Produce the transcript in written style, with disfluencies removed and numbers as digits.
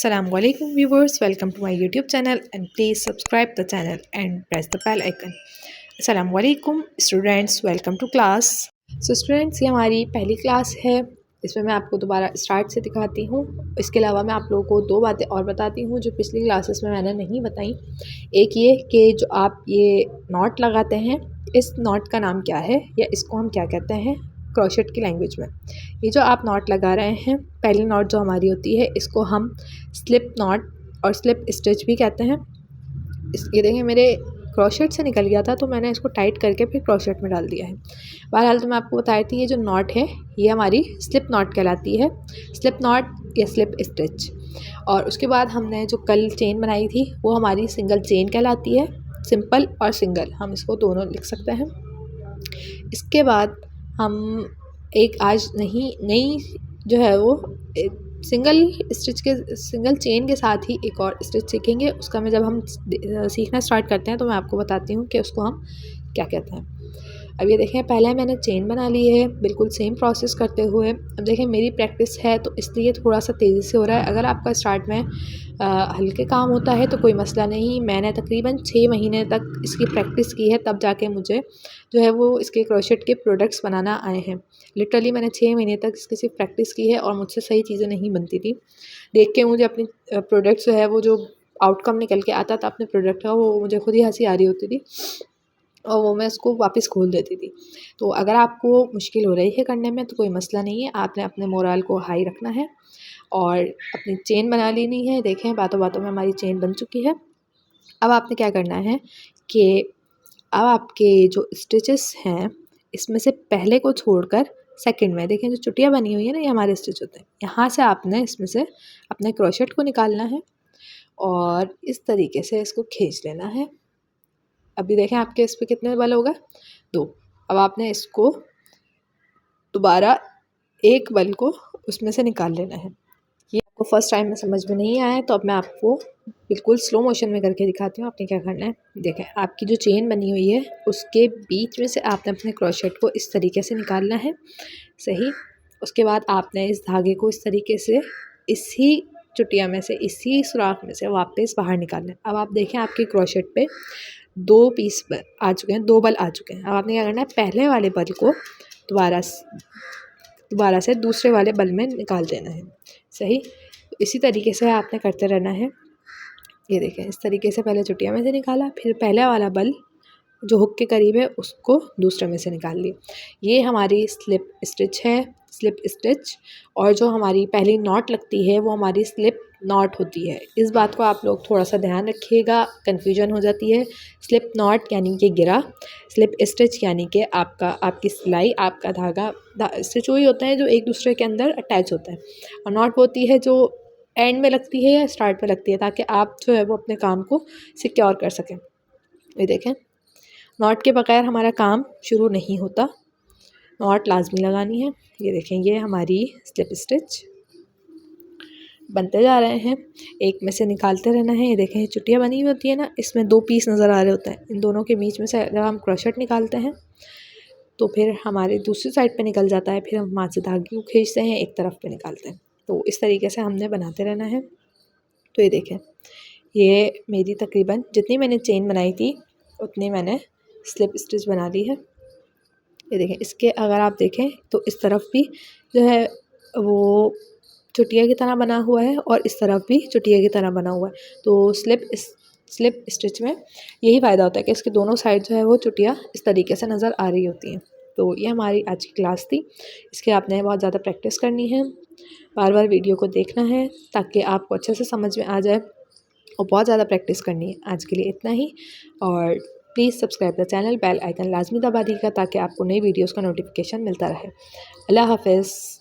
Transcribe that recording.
Assalamualaikum viewers, welcome to my YouTube channel and please subscribe the channel and press the bell icon. Assalamualaikum students, welcome to class. So students, ये हमारी पहली class है। इसमें मैं आपको दोबारा start से दिखाती हूँ। इसके अलावा मैं आप लोगों को दो बातें और बताती हूँ जो पिछली क्लासेस में मैंने नहीं बताई। एक ये कि जो आप ये नॉट लगाते हैं, इस नॉट का नाम क्या है या इसको हम क्या कहते हैं क्रोशेट की लैंग्वेज में। ये जो आप नॉट लगा रहे हैं, पहली नॉट जो हमारी होती है इसको हम स्लिप नॉट और स्लिप स्टिच भी कहते हैं। ये देखें मेरे क्रोशेट से निकल गया था तो मैंने इसको टाइट करके फिर क्रोशेट में डाल दिया है। बहरहाल तो मैं आपको बताई थी ये जो नॉट है ये हमारी स्लिप नॉट कहलाती है, स्लिप नॉट या स्लिप स्टिच। और उसके बाद हमने जो कल चेन बनाई थी वो हमारी सिंगल चेन कहलाती है। सिंपल और सिंगल हम इसको दोनों लिख सकते हैं। इसके बाद हम एक आज नई जो है वो सिंगल चेन के साथ ही एक और स्टिच सीखेंगे। उसका मैं जब हम सीखना स्टार्ट करते हैं तो मैं आपको बताती हूँ कि उसको हम क्या कहते हैं। अब ये देखें पहले मैंने चेन बना ली है बिल्कुल सेम प्रोसेस करते हुए। अब देखें मेरी प्रैक्टिस है तो इसलिए थोड़ा सा तेज़ी से हो रहा है। अगर आपका स्टार्ट में हल्के काम होता है तो कोई मसला नहीं। मैंने तकरीबन 6 महीने तक इसकी प्रैक्टिस की है, तब जाके मुझे जो है वो इसके क्रोशेट के प्रोडक्ट्स बनाना आए हैं। लिटरली मैंने 6 महीने तक इसकी सिर्फ प्रैक्टिस की है और मुझसे सही चीज़ें नहीं बनती थी। देख के मुझे अपनी प्रोडक्ट्स जो है वो जो आउटकम निकल के आता था अपने प्रोडक्ट का, वो मुझे खुद ही हंसी आ रही होती थी और वो मैं उसको वापस खोल देती थी। तो अगर आपको मुश्किल हो रही है करने में तो कोई मसला नहीं है, आपने अपने मोरल को हाई रखना है और अपनी चेन बना लेनी है। देखें बातों बातों में हमारी चेन बन चुकी है। अब आपने क्या करना है कि अब आपके जो स्टिचेस हैं इसमें से पहले को छोड़कर सेकंड में देखें जो चुटियाँ बनी हुई है ना, ये हमारे स्टिच होते हैं। यहाँ से आपने इसमें से अपने क्रोशेट को निकालना है और इस तरीके से इसको खींच लेना है। अभी देखें आपके इस पर कितने बल होगा, 2। अब आपने इसको दोबारा एक बल को उसमें से निकाल लेना है। ये आपको फर्स्ट टाइम में समझ में नहीं आया है तो अब मैं आपको बिल्कुल स्लो मोशन में करके दिखाती हूँ। आपने क्या करना है, देखें आपकी जो चेन बनी हुई है उसके बीच में से आपने अपने क्रोशेट को इस तरीके से निकालना है, सही। उसके बाद आपने इस धागे को इस तरीके से इसी चुटिया में से, इसी सुराख में से वापस बाहर निकालना है। अब आप देखें आपके क्रोशेट पे 2 पीस आ चुके हैं, 2 बल आ चुके हैं। अब आपने क्या करना है, पहले वाले बल को दोबारा से दूसरे वाले बल में निकाल देना है, सही। इसी तरीके से आपने करते रहना है। ये देखें इस तरीके से पहले चुटिया में से निकाला, फिर पहले वाला बल जो हुक के करीब है उसको दूसरे में से निकाल लिया। ये हमारी स्लिप स्टिच है, स्लिप स्टिच। और जो हमारी पहली नॉट लगती है वो हमारी स्लिप नॉट होती है। इस बात को आप लोग थोड़ा सा ध्यान रखिएगा, कन्फ्यूजन हो जाती है। स्लिप नॉट यानी कि गिरा, स्लिप स्टिच यानी कि आपकी सिलाई, आपका धागा स्टिच वही होते हैं जो एक दूसरे के अंदर अटैच होता है, और नॉट होती है जो एंड में लगती है या स्टार्ट में लगती है, ताकि आप जो है वो अपने काम को सिक्योर कर सकें। ये देखें नॉट के बगैर हमारा काम शुरू नहीं होता, नॉट लाजमी लगानी है। ये देखें ये हमारी स्लिप स्टिच बनते जा रहे हैं, एक में से निकालते रहना है। ये देखें ये चुटिया बनी हुई होती है ना, इसमें 2 पीस नज़र आ रहे होते हैं। इन दोनों के बीच में से जब हम क्रोशेट निकालते हैं तो फिर हमारे दूसरी साइड पे निकल जाता है, फिर हम वहाँ से धागे को खींचते हैं, एक तरफ पे निकालते हैं। तो इस तरीके से हमने बनाते रहना है। तो ये देखें ये मेरी तकरीबन जितनी मैंने चेन बनाई थी उतनी मैंने स्लिप स्टिच बना ली है। ये देखें इसके अगर आप देखें तो इस तरफ भी जो है वो चुटिया की तरह बना हुआ है और इस तरफ भी चुटिया की तरह बना हुआ है। तो स्लिप स्टिच में यही फ़ायदा होता है कि इसके दोनों साइड जो है वो चुटिया इस तरीके से नज़र आ रही होती हैं। तो ये हमारी आज की क्लास थी। इसके आपने बहुत ज़्यादा प्रैक्टिस करनी है, बार बार वीडियो को देखना है ताकि आपको अच्छे से समझ में आ जाए, और बहुत ज़्यादा प्रैक्टिस करनी है। आज के लिए इतना ही, और please subscribe the channel, bell icon लाजमी दबा दीजिएगा ताकि आपको नई वीडियोस का नोटिफिकेशन मिलता रहे। अल्लाह हाफ़िज़।